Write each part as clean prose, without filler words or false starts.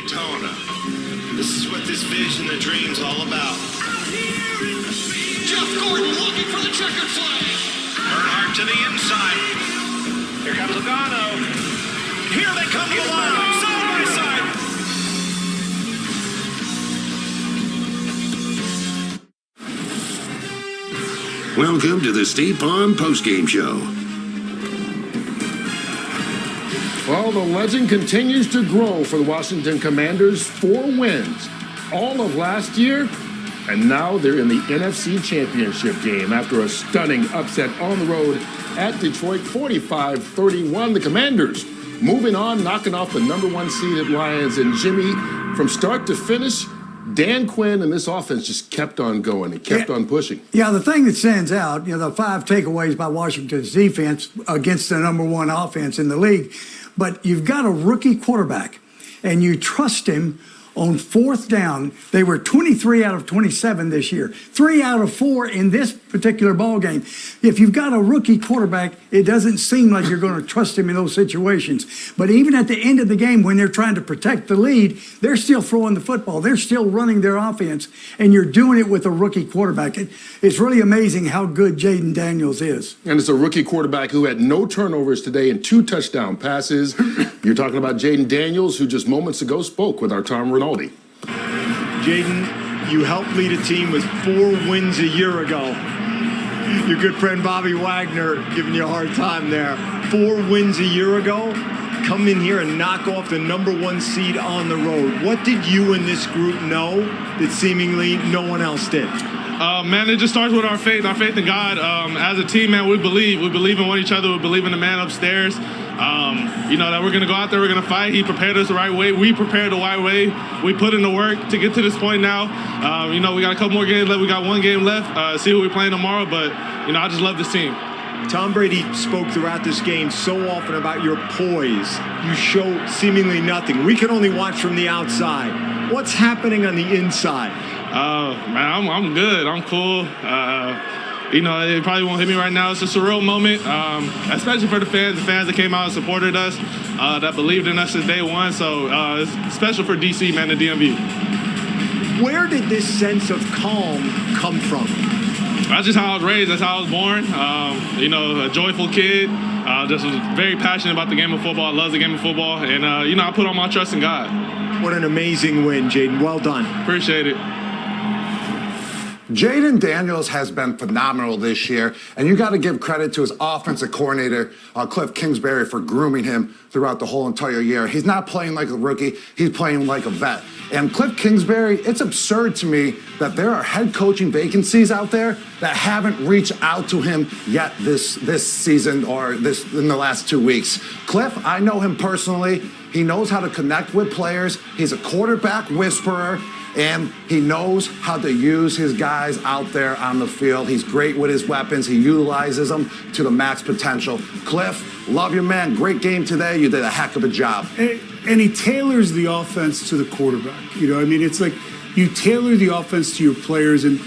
Daytona. This is what this vision, the dream's all about. Jeff Gordon looking for the checkered flag. Earnhardt to the inside. Here comes Logano. Here they come to the line, side by side. Welcome to the StateFarm postgame show. Well, the legend continues to grow for the Washington Commanders. 4 wins all of last year, and now they're in the NFC Championship game after a stunning upset on the road at Detroit, 45-31. The Commanders moving on, knocking off the #1 seeded Lions. And Jimmy, from start to finish, Dan Quinn and this offense just kept on going. It kept on pushing. Yeah, the thing that stands out, the 5 takeaways by Washington's defense against the #1 offense in the league. But you've got a rookie quarterback, and you trust him on 4th down. They were 23 out of 27 this year, 3 out of 4 in this particular ball game. If you've got a rookie quarterback, it doesn't seem like you're going to trust him in those situations. But even at the end of the game, when they're trying to protect the lead, they're still throwing the football. They're still running their offense, and you're doing it with a rookie quarterback. It's really amazing how good Jaden Daniels is. And it's a rookie quarterback who had no turnovers today and 2 touchdown passes. You're talking about Jaden Daniels, who just moments ago spoke with our Tom Rinaldi. Jaden, you helped lead a team with 4 wins a year ago. Your good friend Bobby Wagner giving you a hard time there. 4 wins a year ago. Come in here and knock off the #1 seed on the road. What did you and this group know that seemingly no one else did? Man, it just starts with our faith in God. As a team, man, we believe in one each other. We believe in the man upstairs. That we're going to go out there, we're going to fight. He prepared us the right way. We prepared the right way. We put in the work to get to this point now. We got a couple more games left. We got 1 game left. See who we're playing tomorrow. But, I just love this team. Tom Brady spoke throughout this game so often about your poise. You show seemingly nothing. We can only watch from the outside. What's happening on the inside? Man, I'm good. I'm cool. It probably won't hit me right now. It's a surreal moment, especially for the fans that came out and supported us, that believed in us since day one. So it's special for DC, man, the DMV. Where did this sense of calm come from? That's just how I was raised. That's how I was born. A joyful kid. Just was very passionate about the game of football. I love the game of football. And, I put all my trust in God. What an amazing win, Jaden. Well done. Appreciate it. Jaden Daniels has been phenomenal this year, and you got to give credit to his offensive coordinator, Cliff Kingsbury, for grooming him throughout the whole entire year. He's not playing like a rookie. He's playing like a vet. And Cliff Kingsbury, it's absurd to me that there are head coaching vacancies out there that haven't reached out to him yet this season or in the last 2 weeks. Cliff, I know him personally. He knows how to connect with players. He's a quarterback whisperer. And he knows how to use his guys out there on the field. He's great with his weapons. He utilizes them to the max potential. Cliff, love you, man. Great game today. You did a heck of a job. And he tailors the offense to the quarterback. It's like you tailor the offense to your players. And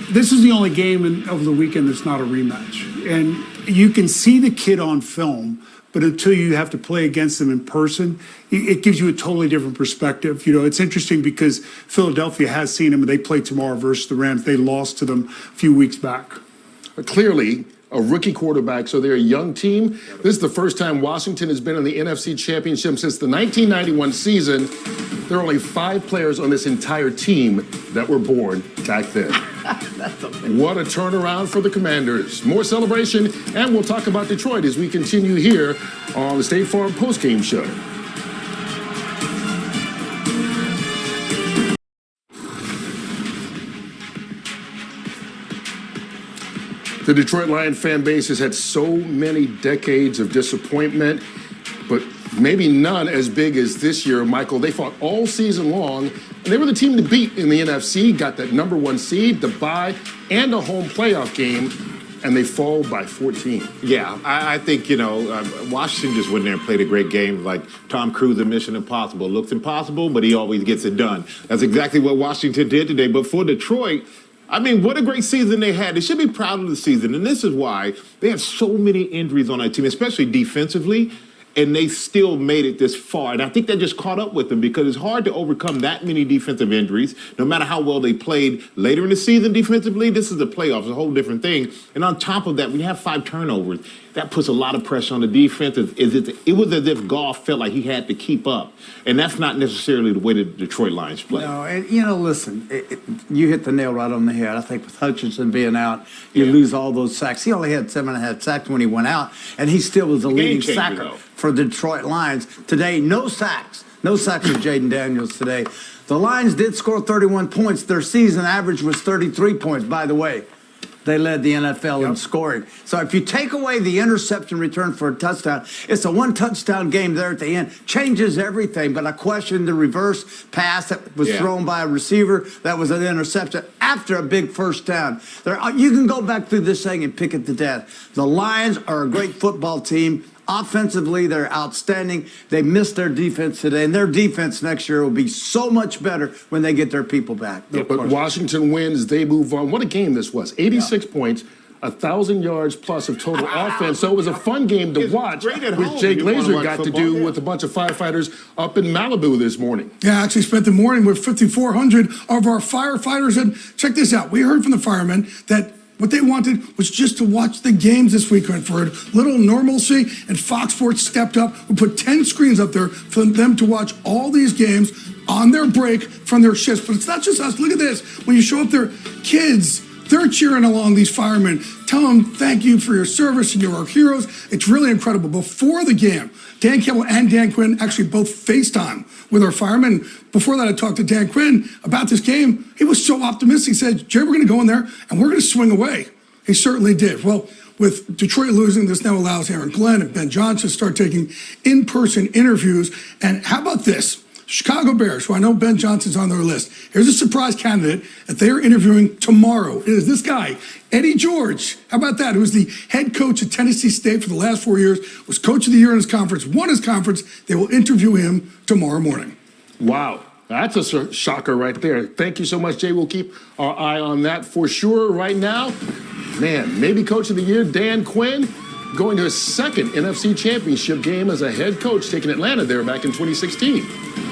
this is the only game of the weekend that's not a rematch. And you can see the kid on film, but until you have to play against them in person, it gives you a totally different perspective. It's interesting because Philadelphia has seen him, and they play tomorrow versus the Rams. They lost to them a few weeks back. Clearly, a rookie quarterback, so they're a young team. This is the first time Washington has been in the NFC Championship since the 1991 season. There are only 5 players on this entire team that were born back then. What a turnaround for the Commanders. More celebration, and we'll talk about Detroit as we continue here on the State Farm postgame show. The Detroit Lions fan base has had so many decades of disappointment, but maybe none as big as this year, Michael. They fought all season long, and they were the team to beat in the NFC, got that #1 seed, the bye, and a home playoff game, and they fall by 14. Yeah, I think, Washington just went there and played a great game, like Tom Cruise in Mission Impossible. It looks impossible, but he always gets it done. That's exactly what Washington did today. But for Detroit, what a great season they had. They should be proud of the season, and this is why they had so many injuries on that team, especially defensively. and they still made it this far. And I think that just caught up with them because it's hard to overcome that many defensive injuries, no matter how well they played later in the season defensively. This is the playoffs, a whole different thing. And on top of that, when you have 5 turnovers, that puts a lot of pressure on the defense. It was as if Goff felt like he had to keep up. And that's not necessarily the way the Detroit Lions play. No, and, listen, you hit the nail right on the head. I think with Hutchinson being out, you lose all those sacks. He only had 7.5 sacks when he went out, and he still was the leading sacker for the Detroit Lions. Today, no sacks. No sacks for Jaden Daniels today. The Lions did score 31 points. Their season average was 33 points, by the way. They led the NFL in scoring. So if you take away the interception return for a touchdown, it's a 1-touchdown game there at the end. Changes everything. But I question the reverse pass that was thrown by a receiver. That was an interception after a big first down. You can go back through this thing and pick it to death. The Lions are a great football team. Offensively, they're outstanding. They missed their defense today, and their defense next year will be so much better when they get their people back. Yeah, but Washington wins, they move on. What a game this was. 86 points, 1,000 yards plus of total offense. So it was a fun game to watch, which Jake Glazer got to do with a bunch of firefighters up in Malibu this morning. Yeah, I actually spent the morning with 5,400 of our firefighters. And check this out. We heard from the firemen that what they wanted was just to watch the games this weekend for a little normalcy, and Fox Sports stepped up. We put 10 screens up there for them to watch all these games on their break from their shifts. But it's not just us. Look at this. When you show up there, kids, they're cheering along these firemen. Tell them thank you for your service and you're our heroes. It's really incredible. Before the game, Dan Campbell and Dan Quinn actually both FaceTime with our firemen. Before that, I talked to Dan Quinn about this game. He was so optimistic. He said, Jerry, we're going to go in there and we're going to swing away. He certainly did. Well, with Detroit losing, this now allows Aaron Glenn and Ben Johnson to start taking in-person interviews. And how about this? Chicago Bears, who I know Ben Johnson's on their list. Here's a surprise candidate that they are interviewing tomorrow. It is this guy, Eddie George. How about that? Who's the head coach at Tennessee State for the last 4 years, was coach of the year in his conference, won his conference. They will interview him tomorrow morning. Wow. That's a shocker right there. Thank you so much, Jay. We'll keep our eye on that for sure right now. Man, maybe coach of the year, Dan Quinn, going to his second NFC Championship game as a head coach, taking Atlanta there back in 2016.